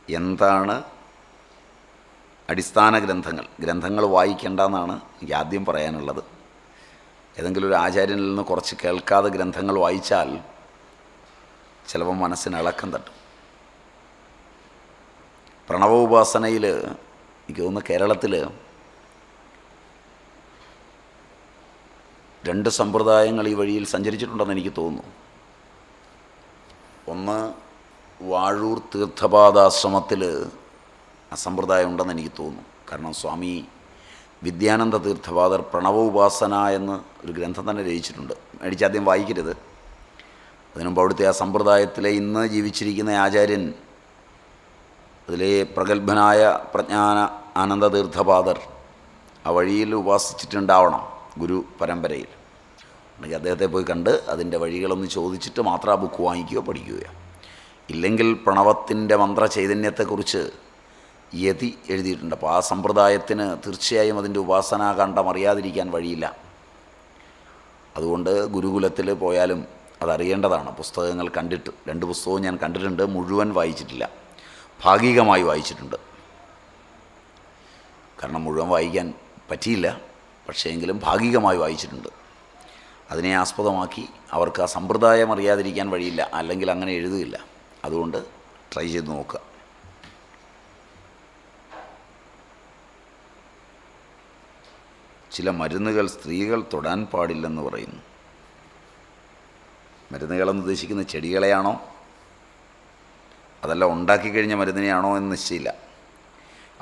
എന്താണ് അടിസ്ഥാന ഗ്രന്ഥങ്ങൾ വായിക്കേണ്ടെന്നാണ് എനിക്ക് ആദ്യം പറയാനുള്ളത്. ഏതെങ്കിലും ഒരു ആചാര്യനിൽ നിന്ന് കുറച്ച് കേൾക്കാതെ ഗ്രന്ഥങ്ങൾ വായിച്ചാൽ ചിലപ്പോൾ മനസ്സിന് ഇളക്കം തട്ടും. പ്രണവോപാസനയിൽ എനിക്ക് തോന്നുന്നു കേരളത്തിൽ 2 സമ്പ്രദായങ്ങൾ ഈ വഴിയിൽ സഞ്ചരിച്ചിട്ടുണ്ടെന്ന് എനിക്ക് തോന്നുന്നു. ഒന്ന്, വാഴൂർ തീർത്ഥപാദാശ്രമത്തിൽ ആ സമ്പ്രദായം ഉണ്ടെന്ന് എനിക്ക് തോന്നുന്നു. കാരണം സ്വാമി വിദ്യാനന്ദ തീർത്ഥപാദർ പ്രണവോപാസന എന്ന് ഒരു ഗ്രന്ഥം തന്നെ രചിച്ചിട്ടുണ്ട്. മേടിച്ചാദ്യം വായിക്കരുത്. അതിനുമുമ്പ് അവിടുത്തെ ആ സമ്പ്രദായത്തിലെ ഇന്ന് ജീവിച്ചിരിക്കുന്ന ആചാര്യൻ, അതിലെ പ്രഗത്ഭനായ പ്രജ്ഞാന ആനന്ദ തീർത്ഥപാദർ ആ വഴിയിൽ ഉപാസിച്ചിട്ടുണ്ടാവണം ഗുരു പരമ്പരയിൽ. അല്ലെങ്കിൽ അദ്ദേഹത്തെ പോയി കണ്ട് അതിൻ്റെ വഴികളൊന്ന് ചോദിച്ചിട്ട് മാത്രം ആ ബുക്ക് വാങ്ങിക്കുകയോ പഠിക്കുകയോ. ഇല്ലെങ്കിൽ പ്രണവത്തിൻ്റെ മന്ത്രചൈതന്യത്തെക്കുറിച്ച് യതി എഴുതിയിട്ടുണ്ട്. അപ്പോൾ ആ സമ്പ്രദായത്തിന് തീർച്ചയായും അതിൻ്റെ ഉപാസനാകാന്ഡം അറിയാതിരിക്കാൻ വഴിയില്ല. അതുകൊണ്ട് ഗുരുകുലത്തിൽ പോയാലും അതറിയേണ്ടതാണ്. പുസ്തകങ്ങൾ കണ്ടിട്ട് 2 പുസ്തകവും ഞാൻ കണ്ടിട്ടുണ്ട്. മുഴുവൻ വായിച്ചിട്ടില്ല, ഭാഗികമായി വായിച്ചിട്ടുണ്ട്. കാരണം മുഴുവൻ വായിക്കാൻ പറ്റിയില്ല, പക്ഷേ എങ്കിലും ഭാഗികമായി വായിച്ചിട്ടുണ്ട്. അതിനെ ആസ്പദമാക്കി അവർക്ക് ആ സമ്പ്രദായം അറിയാതിരിക്കാൻ വഴിയില്ല, അല്ലെങ്കിൽ അങ്ങനെ എഴുതുകയില്ല. അതുകൊണ്ട് ട്രൈ ചെയ്ത് നോക്കുക. ചില മരുന്നുകൾ സ്ത്രീകൾ തൊടാൻ പാടില്ലെന്ന് പറയുന്നു. മരുന്നുകളെന്ന് ഉദ്ദേശിക്കുന്ന ചെടികളെയാണോ അതല്ല ഉണ്ടാക്കിക്കഴിഞ്ഞ മരുന്നിനെയാണോ എന്ന് നിശ്ചയില്ല.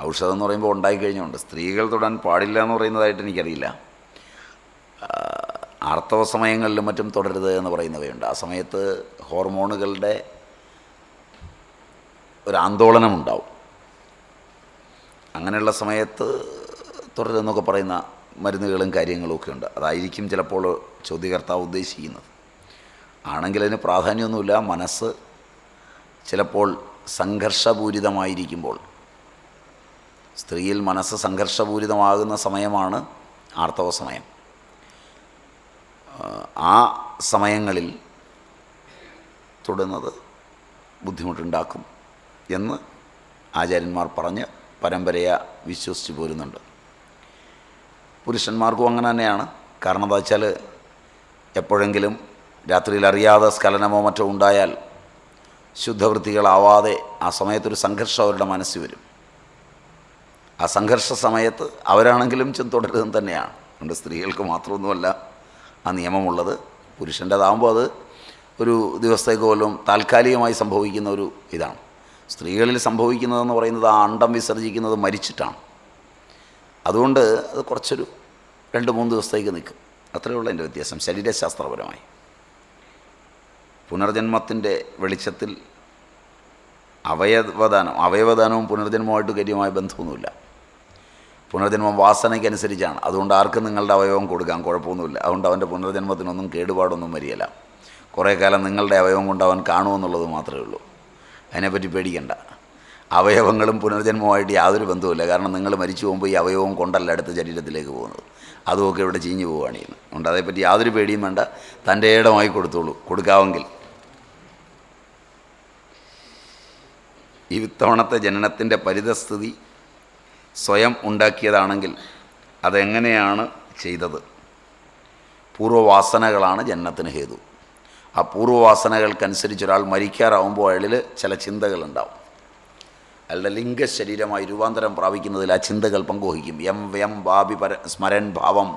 ഔഷധം എന്ന് പറയുമ്പോൾ ഉണ്ടാക്കിക്കഴിഞ്ഞുണ്ട്. സ്ത്രീകൾ തൊടാൻ പാടില്ല എന്ന് പറയുന്നതായിട്ട് എനിക്കറിയില്ല. ആർത്തവ സമയങ്ങളിലും മറ്റും തുടരുത് എന്ന് പറയുന്നവയുണ്ട്. ആ സമയത്ത് ഹോർമോണുകളുടെ ഒരു ആന്തോളനമുണ്ടാവും. അങ്ങനെയുള്ള സമയത്ത് തുടരുതെന്നൊക്കെ പറയുന്ന മരുന്നുകളും കാര്യങ്ങളും ഒക്കെ ഉണ്ട്. അതായിരിക്കും ചിലപ്പോൾ ചോദ്യകർത്താവ് ഉദ്ദേശിക്കുന്നത്. ആണെങ്കിൽ അതിന് പ്രാധാന്യമൊന്നുമില്ല. മനസ്സ് ചിലപ്പോൾ സംഘർഷപൂരിതമായിരിക്കുമ്പോൾ, സ്ത്രീയിൽ മനസ്സ് സംഘർഷപൂരിതമാകുന്ന സമയമാണ് ആർത്തവ സമയം. ആ സമയങ്ങളിൽ തൊടുന്നത് ബുദ്ധിമുട്ടുണ്ടാക്കും എന്ന് ആചാര്യന്മാർ പറഞ്ഞ് പരമ്പരയെ വിശ്വസിച്ച് പോരുന്നുണ്ട്. പുരുഷന്മാർക്കും അങ്ങനെ തന്നെയാണ്. കാരണം എന്താ വെച്ചാൽ എപ്പോഴെങ്കിലും രാത്രിയിൽ അറിയാതെ സ്ഖലനമോ മറ്റോ ഉണ്ടായാൽ ശുദ്ധവൃത്തികളാവാതെ ആ സമയത്തൊരു സംഘർഷം അവരുടെ മനസ്സിൽ വരും. ആ സംഘർഷ സമയത്ത് അവരാണെങ്കിലും തുടരുന്നത് തന്നെയാണ്. അതുകൊണ്ട് സ്ത്രീകൾക്ക് മാത്രമൊന്നുമല്ല ആ നിയമമുള്ളത്. പുരുഷൻ്റേതാകുമ്പോൾ അത് ഒരു ദിവസത്തേക്ക് പോലും താൽക്കാലികമായി സംഭവിക്കുന്ന ഒരു ഇതാണ്. സ്ത്രീകളിൽ സംഭവിക്കുന്നതെന്ന് പറയുന്നത് ആ അണ്ടം വിസർജിക്കുന്നത് മരിച്ചിട്ടാണ്. അതുകൊണ്ട് അത് കുറച്ചൊരു 2-3 ദിവസത്തേക്ക് നിൽക്കും. അത്രയേ ഉള്ളൂ അതിൻ്റെ വ്യത്യാസം ശരീരശാസ്ത്രപരമായി. പുനർജന്മത്തിൻ്റെ വെളിച്ചത്തിൽ അവയവദാനവും പുനർജന്മവുമായിട്ട് കാര്യമായ ബന്ധമൊന്നുമില്ല. പുനർജന്മം വാസനയ്ക്കനുസരിച്ചാണ്. അതുകൊണ്ട് ആർക്കും നിങ്ങളുടെ അവയവം കൊടുക്കാം, കുഴപ്പമൊന്നുമില്ല. അതുകൊണ്ട് അവൻ്റെ പുനർജന്മത്തിനൊന്നും കേടുപാടൊന്നും വരികയില്ല. കുറേ കാലം നിങ്ങളുടെ അവയവം കൊണ്ട് അവൻ കാണുമെന്നുള്ളത് മാത്രമേ ഉള്ളൂ. അതിനെപ്പറ്റി പേടിക്കണ്ട. അവയവങ്ങളും പുനർജന്മവുമായിട്ട് യാതൊരു ബന്ധവുമില്ല. കാരണം നിങ്ങൾ മരിച്ചു പോകുമ്പോൾ ഈ അവയവം കൊണ്ടല്ല അടുത്ത ശരീരത്തിലേക്ക് പോകുന്നത്. അതുമൊക്കെ ഇവിടെ ചീഞ്ഞു പോവുകയാണ് ചെയ്യുന്നത്. അതുകൊണ്ട് അതേപ്പറ്റി യാതൊരു പേടിയും വേണ്ട. തൻ്റെ ഇടമായി കൊടുത്തോളൂ, കൊടുക്കാമെങ്കിൽ. ഈ ഇത്തവണത്തെ ജനനത്തിൻ്റെ പരിതസ്ഥിതി സ്വയം ഉണ്ടാക്കിയതാണെങ്കിൽ അതെങ്ങനെയാണ് ചെയ്തത്? പൂർവ്വവാസനകളാണ് ജനനത്തിന് ഹേതു. ആ പൂർവ്വവാസനകൾക്കനുസരിച്ച് ഒരാൾ മരിക്കാറാവുമ്പോൾ അയാളിൽ ചില ചിന്തകളുണ്ടാവും. അയാളുടെ ലിംഗശരീരമായി രൂപാന്തരം പ്രാപിക്കുന്നതിൽ ആ ചിന്തകൾ പങ്കുവഹിക്കും. യം വാപി സ്മരൻ ഭാവം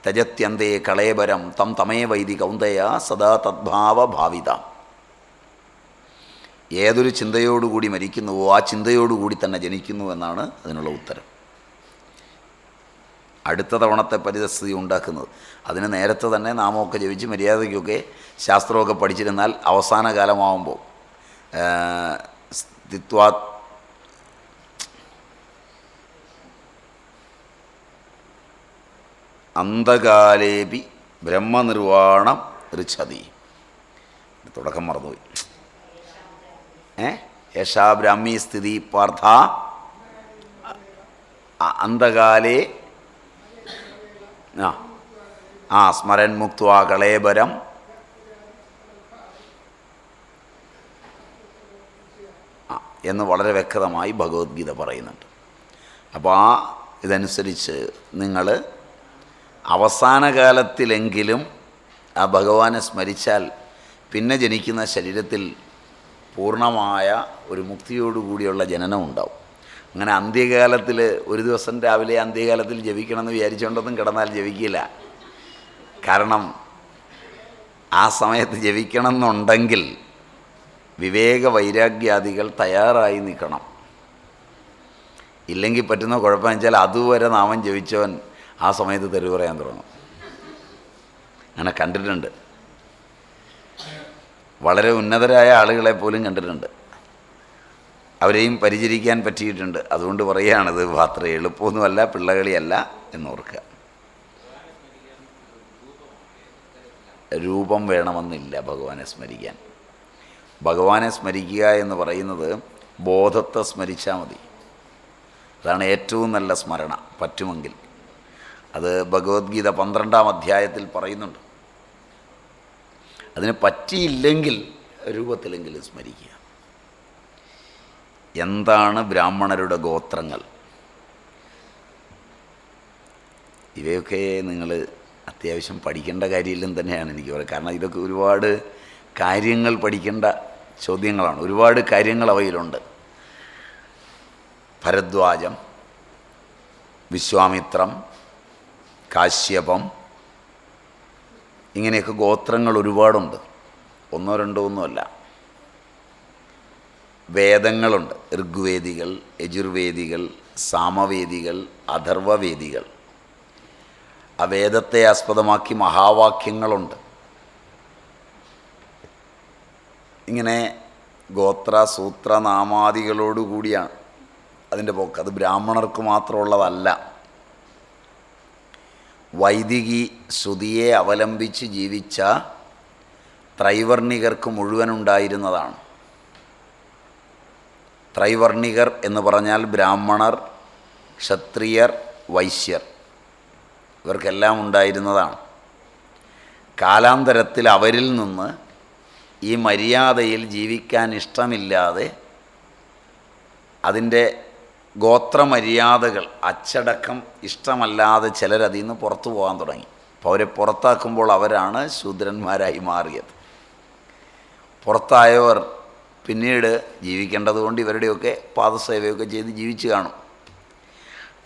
തജത്യന്തേ കളേബരം തം തമേ വൈദി കൗന്ദയ സദാ തദ്ഭാവ ഭാവിത. ഏതൊരു ചിന്തയോടുകൂടി മരിക്കുന്നുവോ ആ ചിന്തയോടുകൂടി തന്നെ ജനിക്കുന്നു എന്നാണ് അതിനുള്ള ഉത്തരം. അടുത്ത തവണത്തെ പരിതസ്ഥിതി ഉണ്ടാക്കുന്നത് അതിന് നേരത്തെ തന്നെ നാമമൊക്കെ ജപിച്ച് മര്യാദയ്ക്കൊക്കെ ശാസ്ത്രമൊക്കെ പഠിച്ചിരുന്നാൽ അവസാന കാലമാകുമ്പോൾ സ്ഥിത്വാ അന്ധകാലേപി ബ്രഹ്മനിർവാണം ഋച്ഛതി. തുടക്കം മറന്നുപോയി. യേശാ ബ്രാഹ്മീ സ്ഥിതി പാർത്ഥ അന്ധകാലേ സ്മരൻ മുക്ത്വാ കളേബരം എന്ന് വളരെ വ്യക്തമായി ഭഗവത്ഗീത പറയുന്നുണ്ട്. അപ്പോൾ ഇതനുസരിച്ച് നിങ്ങൾ അവസാന കാലത്തിലെങ്കിലും ആ ഭഗവാനെ സ്മരിച്ചാൽ പിന്നെ ജനിക്കുന്ന ശരീരത്തിൽ പൂർണ്ണമായ ഒരു മുക്തിയോടുകൂടിയുള്ള ജനനം ഉണ്ടാവും. അങ്ങനെ അന്ത്യകാലത്തിൽ ഒരു ദിവസം രാവിലെ അന്ത്യകാലത്തിൽ ജപിക്കണമെന്ന് വിചാരിച്ചുകൊണ്ടൊന്നും കിടന്നാൽ ജപിക്കില്ല. കാരണം ആ സമയത്ത് ജപിക്കണം എന്നുണ്ടെങ്കിൽ വിവേക വൈരാഗ്യാദികൾ തയ്യാറായി നിൽക്കണം. ഇല്ലെങ്കിൽ പറ്റുന്ന കുഴപ്പമെന്ന് വെച്ചാൽ അതുവരെ നാമം ജപിച്ചവൻ ആ സമയത്ത് തെരുവ് പറയാൻ തുടങ്ങും. അങ്ങനെ കണ്ടിട്ടുണ്ട്. വളരെ ഉന്നതരായ ആളുകളെ പോലും കണ്ടിട്ടുണ്ട്. അവരെയും പരിചരിക്കാൻ പറ്റിയിട്ടുണ്ട്. അതുകൊണ്ട് പറയുകയാണിത് അത്ര എളുപ്പമൊന്നുമല്ല, പിള്ളകളിയല്ല എന്നോർക്കുക. രൂപം വേണമെന്നില്ല ഭഗവാനെ സ്മരിക്കാൻ. ഭഗവാനെ സ്മരിക്കുക എന്ന് പറയുന്നത് ബോധത്തെ സ്മരിച്ചാൽ മതി. അതാണ് ഏറ്റവും നല്ല സ്മരണ. പറ്റുമെങ്കിൽ അത് ഭഗവത്ഗീത 12-ാം അധ്യായത്തിൽ പറയുന്നുണ്ട്. അതിന് പറ്റിയില്ലെങ്കിൽ രൂപത്തിലെങ്കിലും സ്മരിക്കുക. എന്താണ് ബ്രാഹ്മണരുടെ ഗോത്രങ്ങൾ? ഇവയൊക്കെ നിങ്ങൾ അത്യാവശ്യം പഠിക്കേണ്ട കാര്യമില്ലെന്ന് തന്നെയാണ് എനിക്ക് പറയുന്നത്. കാരണം ഇതൊക്കെ ഒരുപാട് കാര്യങ്ങൾ പഠിക്കേണ്ട ചോദ്യങ്ങളാണ്. ഒരുപാട് കാര്യങ്ങൾ അവയിലുണ്ട്. ഭരദ്വാജം, വിശ്വാമിത്രം, കാശ്യപം, ഇങ്ങനെയൊക്കെ ഗോത്രങ്ങൾ ഒരുപാടുണ്ട്. ഒന്നോ രണ്ടോ ഒന്നുമല്ല. വേദങ്ങളുണ്ട്. ഋഗ്വേദികൾ, യജുർവേദികൾ, സാമവേദികൾ, അഥർവവേദികൾ. ആ വേദത്തെ ആസ്പദമാക്കി മഹാവാക്യങ്ങളുണ്ട്. ഇങ്ങനെ ഗോത്ര സൂത്ര നാമാദികളോടുകൂടിയാണ് അതിൻ്റെ പോക്ക്. അത് ബ്രാഹ്മണർക്ക് മാത്രമുള്ളതല്ല. വൈദികി ശ്രുതിയെ അവലംബിച്ച് ജീവിച്ച ത്രൈവർണികർക്ക് മുഴുവനുണ്ടായിരുന്നതാണ്. ത്രൈവർണികർ എന്ന് പറഞ്ഞാൽ ബ്രാഹ്മണർ, ക്ഷത്രിയർ, വൈശ്യർ, ഇവർക്കെല്ലാം ഉണ്ടായിരുന്നതാണ്. കാലാന്തരത്തിൽ അവരിൽ നിന്ന് ഈ മര്യാദയിൽ ജീവിക്കാൻ ഇഷ്ടമില്ലാതെ അതിൻ്റെ ഗോത്രമര്യാദകൾ അച്ചടക്കം ഇഷ്ടമല്ലാതെ ചിലരതിൽ നിന്ന് പുറത്തു പോകാൻ തുടങ്ങി. അപ്പോൾ അവരെ പുറത്താക്കുമ്പോൾ അവരാണ് ശൂദ്രന്മാരായി മാറിയത്. പുറത്തായവർ പിന്നീട് ജീവിക്കേണ്ടതുകൊണ്ട് ഇവരുടെയൊക്കെ പാദസേവയൊക്കെ ചെയ്ത് ജീവിച്ചു കാണും.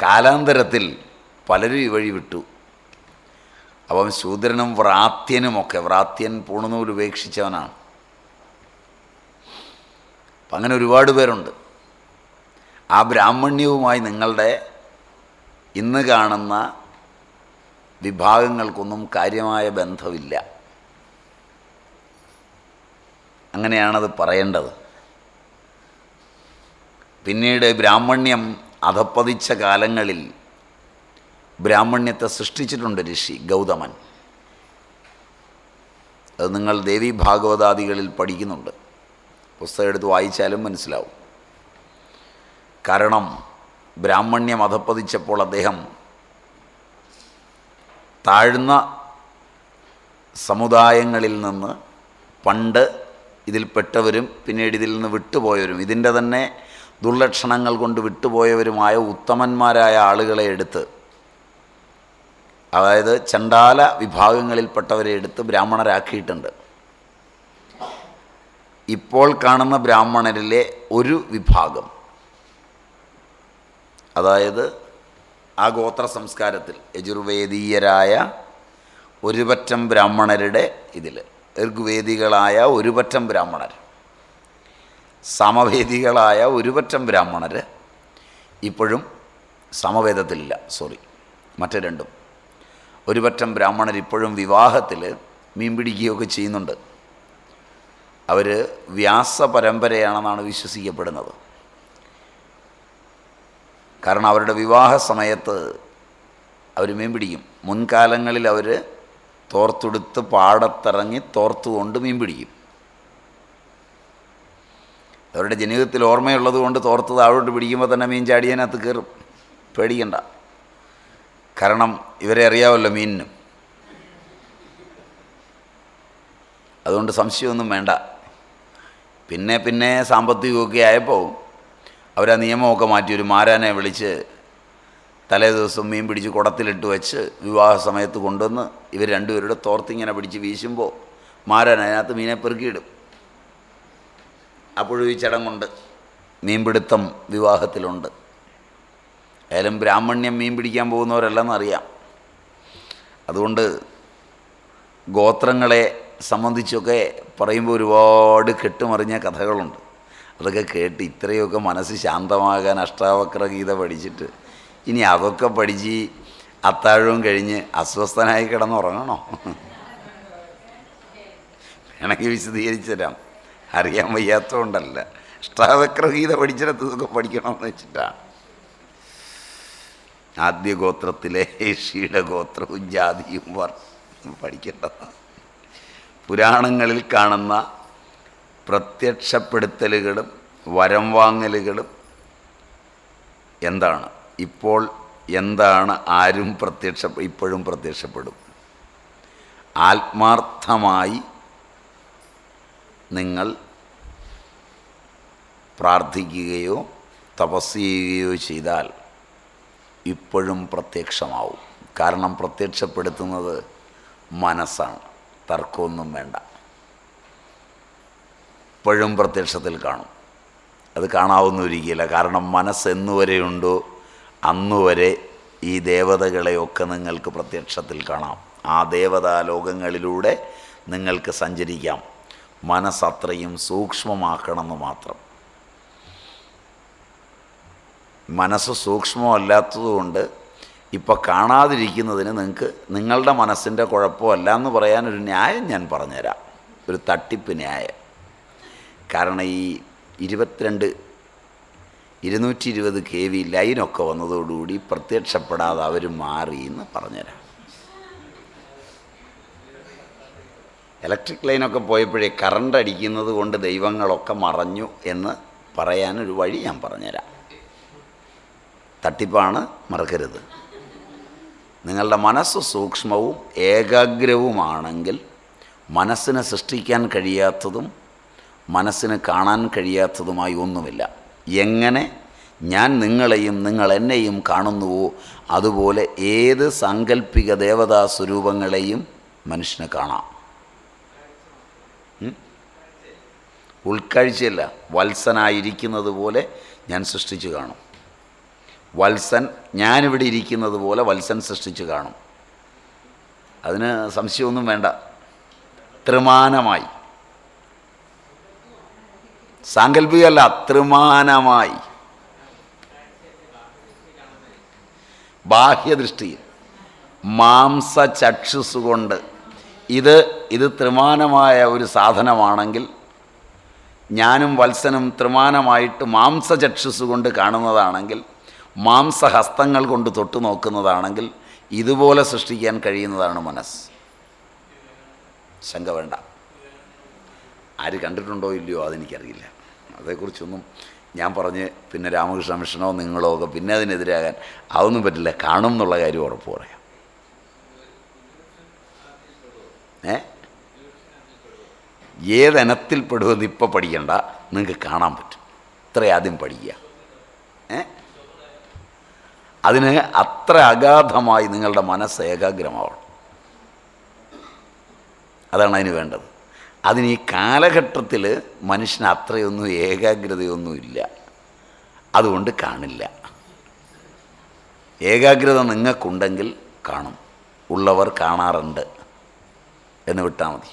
കാലാന്തരത്തിൽ പലരും ഈ വഴി വിട്ടു. അപ്പം ശൂദ്രനും വ്രാത്യനുമൊക്കെ, വ്രാത്യൻ പൂണുനൂൽ ഉപേക്ഷിച്ചവനാണ്. അപ്പം അങ്ങനെ ഒരുപാട് പേരുണ്ട്. ആ ബ്രാഹ്മണ്യവുമായി നിങ്ങളുടെ ഇന്ന് കാണുന്ന വിഭാഗങ്ങൾക്കൊന്നും കാര്യമായ ബന്ധമില്ല. അങ്ങനെയാണത് പറയേണ്ടത്. പിന്നീട് ബ്രാഹ്മണ്യം അധപ്പതിച്ച കാലങ്ങളിൽ ബ്രാഹ്മണ്യത്തെ സൃഷ്ടിച്ചിട്ടുണ്ട് ഋഷി ഗൗതമൻ. അത് നിങ്ങൾ ദേവി ഭാഗവതാദികളിൽ പഠിക്കുന്നുണ്ട്. പുസ്തകം എടുത്ത് വായിച്ചാലും മനസ്സിലാവും. കാരണം ബ്രാഹ്മണ്യം അധപ്പതിച്ചപ്പോൾ അദ്ദേഹം താഴ്ന്ന സമുദായങ്ങളിൽ നിന്ന് പണ്ട് ഇതിൽപ്പെട്ടവരും പിന്നീട് ഇതിൽ നിന്ന് വിട്ടുപോയവരും ഇതിൻ്റെ തന്നെ ദുർലക്ഷണങ്ങൾ കൊണ്ട് വിട്ടുപോയവരുമായ ഉത്തമന്മാരായ ആളുകളെ എടുത്ത്, അതായത് ചണ്ടാല വിഭാഗങ്ങളിൽപ്പെട്ടവരെ എടുത്ത് ബ്രാഹ്മണരാക്കിയിട്ടുണ്ട്. ഇപ്പോൾ കാണുന്ന ബ്രാഹ്മണരിലെ ഒരു വിഭാഗം, അതായത് ആ ഗോത്ര സംസ്കാരത്തിൽ യജുർവേദീയരായ ഒരുപറ്റം ബ്രാഹ്മണരുടെ ഇതിൽ ഋഗ്വേദികളായ ഒരുപറ്റം ബ്രാഹ്മണർ, സമവേദികളായ ഒരുപറ്റം ബ്രാഹ്മണർ ഇപ്പോഴും സമവേദത്തിലില്ല. മറ്റേ രണ്ടും. ഒരുപറ്റം ബ്രാഹ്മണർ ഇപ്പോഴും വിവാഹത്തിൽ മീൻ പിടിക്കുകയൊക്കെ ചെയ്യുന്നുണ്ട്. അവർ വ്യാസ പരമ്പരയാണെന്നാണ് വിശ്വസിക്കപ്പെടുന്നത്. കാരണം അവരുടെ വിവാഹ സമയത്ത് അവർ മീൻ പിടിക്കും. മുൻകാലങ്ങളിൽ അവർ തോർത്തെടുത്ത് പാടത്തിറങ്ങി തോർത്തുകൊണ്ട് മീൻ പിടിക്കും. അവരുടെ ജനിതത്തിൽ ഓർമ്മയുള്ളത് കൊണ്ട് തോർത്ത് താഴോട്ട് പിടിക്കുമ്പോൾ തന്നെ മീൻ ചാടിയതിനകത്ത് കയറും. പേടിക്കണ്ട. കാരണം ഇവരെ അറിയാമല്ലോ മീനിനും. അതുകൊണ്ട് സംശയമൊന്നും വേണ്ട. പിന്നെ സാമ്പത്തികമൊക്കെ ആയപ്പോൾ അവരാ നിയമമൊക്കെ മാറ്റി ഒരു മാരാനെ വിളിച്ച് തലേ ദിവസം മീൻ പിടിച്ച് കുടത്തിലിട്ട് വെച്ച് വിവാഹ സമയത്ത് കൊണ്ടുവന്ന് ഇവർ രണ്ടുപേരുടെ തോർത്തിങ്ങനെ പിടിച്ച് വീശുമ്പോൾ മാരാൻ അതിനകത്ത് മീനെ പെറുക്കിയിടും. അപ്പോഴും ഈ ചടങ്ങുണ്ട്, മീൻപിടുത്തം വിവാഹത്തിലുണ്ട്. ഏതായാലും ബ്രാഹ്മണ്യം മീൻ പിടിക്കാൻ പോകുന്നവരല്ലെന്നറിയാം. അതുകൊണ്ട് ഗോത്രങ്ങളെ സംബന്ധിച്ചൊക്കെ പറയുമ്പോൾ ഒരുപാട് കെട്ടുമറിഞ്ഞ കഥകളുണ്ട്. അതൊക്കെ കേട്ട് ഇത്രയൊക്കെ മനസ്സ് ശാന്തമാകാൻ അഷ്ടാവക്ര ഗീത പഠിച്ചിട്ട് ഇനി അതൊക്കെ പഠിച്ച് അത്താഴവും കഴിഞ്ഞ് അസ്വസ്ഥനായി കിടന്നുറങ്ങണോ? വേണമെങ്കിൽ വിശദീകരിച്ചു തരാം, അറിയാൻ വയ്യാത്തതുകൊണ്ടല്ല. അഷ്ടാവക്ര ഗീത പഠിച്ചിടത്ത് ഇതൊക്കെ പഠിക്കണമെന്ന് വെച്ചിട്ടാണ്. ആദ്യ ഗോത്രത്തിലെ ഷീഡഗോത്രവും ജാതിയും പഠിക്കേണ്ടതാണ്. പുരാണങ്ങളിൽ കാണുന്ന പ്രത്യക്ഷപ്പെടുത്തലുകളും വരം വാങ്ങലുകളും എന്താണ്? ഇപ്പോൾ എന്താണ്? ആരും ഇപ്പോഴും പ്രത്യക്ഷപ്പെടും. ആത്മാർത്ഥമായി നിങ്ങൾ പ്രാർത്ഥിക്കുകയോ തപസ് ചെയ്യുകയോ ചെയ്താൽ ഇപ്പോഴും പ്രത്യക്ഷമാവും. കാരണം പ്രത്യക്ഷപ്പെടുത്തുന്നത് മനസ്സാണ്, തർക്കമൊന്നും വേണ്ട. ഇപ്പോഴും പ്രത്യക്ഷത്തിൽ കാണും. അത് കാണാവുന്നൊരിക്കല. കാരണം മനസ്സെന്നുവരെയുണ്ടോ അന്നുവരെ ഈ ദേവതകളെയൊക്കെ നിങ്ങൾക്ക് പ്രത്യക്ഷത്തിൽ കാണാം. ആ ദേവതാലോകങ്ങളിലൂടെ നിങ്ങൾക്ക് സഞ്ചരിക്കാം. മനസ്സത്രയും സൂക്ഷ്മമാക്കണമെന്ന് മാത്രം. മനസ്സ് സൂക്ഷ്മമല്ലാത്തതുകൊണ്ട് ഇപ്പോൾ കാണാതിരിക്കുന്നതിന് നിങ്ങളുടെ മനസ്സിൻ്റെ കുഴപ്പമല്ല എന്ന് പറയാനൊരു ന്യായം ഞാൻ പറഞ്ഞുതരാം, ഒരു തട്ടിപ്പ് ന്യായം. കാരണം ഈ 220 kV ലൈനൊക്കെ വന്നതോടുകൂടി പ്രത്യക്ഷപ്പെടാതെ അവർ മാറി എന്ന് പറഞ്ഞുതരാം. ഇലക്ട്രിക് ലൈനൊക്കെ പോയപ്പോഴേ കറണ്ട് അടിക്കുന്നത് കൊണ്ട് ദൈവങ്ങളൊക്കെ മറഞ്ഞു എന്ന് പറയാനൊരു വഴി ഞാൻ പറഞ്ഞുതരാം. തട്ടിപ്പാണ്, മറക്കരുത്. നിങ്ങളുടെ മനസ്സ് സൂക്ഷ്മവും ഏകാഗ്രവുമാണെങ്കിൽ മനസ്സിനെ സൃഷ്ടിക്കാൻ കഴിയാത്തതും മനസ്സിന് കാണാൻ കഴിയാത്തതുമായി ഒന്നുമില്ല. എങ്ങനെ ഞാൻ നിങ്ങളെയും നിങ്ങൾ എന്നെയും കാണുന്നുവോ അതുപോലെ ഏത് സാങ്കല്പിക ദേവതാ സ്വരൂപങ്ങളെയും മനുഷ്യന് കാണാം. ഉൾക്കാഴ്ചയല്ല, വത്സനായിരിക്കുന്നത് പോലെ ഞാൻ സൃഷ്ടിച്ചു കാണും. വത്സൻ ഞാനിവിടെ ഇരിക്കുന്നത് പോലെ വത്സൻ സൃഷ്ടിച്ചു കാണും. അതിന് സംശയമൊന്നും വേണ്ട. ത്രിമാനമായി, സാങ്കല്പികമല്ല, ത്രിമാനമായി ബാഹ്യദൃഷ്ടിയിൽ മാംസചക്ഷുസുകൊണ്ട് ഇത് ത്രിമാനമായ ഒരു സാധനമാണെങ്കിൽ ഞാനും വത്സനും ത്രിമാനമായിട്ട് മാംസചക്ഷുസുകൊണ്ട് കാണുന്നതാണെങ്കിൽ, മാംസഹസ്തങ്ങൾ കൊണ്ട് തൊട്ടു നോക്കുന്നതാണെങ്കിൽ ഇതുപോലെ സൃഷ്ടിക്കാൻ കഴിയുന്നതാണ് മനസ്സ്. ശങ്ക വേണ്ട. ആര് കണ്ടിട്ടുണ്ടോ ഇല്ലയോ അതെനിക്കറിയില്ല. അതേക്കുറിച്ചൊന്നും ഞാൻ പറഞ്ഞ് പിന്നെ രാമകൃഷ്ണ മിഷനോ നിങ്ങളോ ഒക്കെ പിന്നെ അതിനെതിരാകാൻ അതൊന്നും പറ്റില്ല. കാണും എന്നുള്ള കാര്യം ഉറപ്പ് പറയാം. ഏതിനത്തിൽപ്പെടുമെന്ന് ഇപ്പോൾ പഠിക്കണ്ട, നിങ്ങൾക്ക് കാണാൻ പറ്റും. ഇത്ര ആദ്യം പഠിക്കുക. അതിന് അത്ര അഗാധമായി നിങ്ങളുടെ മനസ്സ് ഏകാഗ്രമാവണം. അതാണ് അതിന് വേണ്ടത്. അതിന് ഈ കാലഘട്ടത്തിൽ മനുഷ്യന് അത്രയൊന്നും ഏകാഗ്രതയൊന്നുമില്ല, അതുകൊണ്ട് കാണില്ല. ഏകാഗ്രത നിങ്ങൾക്കുണ്ടെങ്കിൽ കാണും. ഉള്ളവർ കാണാറുണ്ട് എന്ന് വിട്ടാൽ മതി.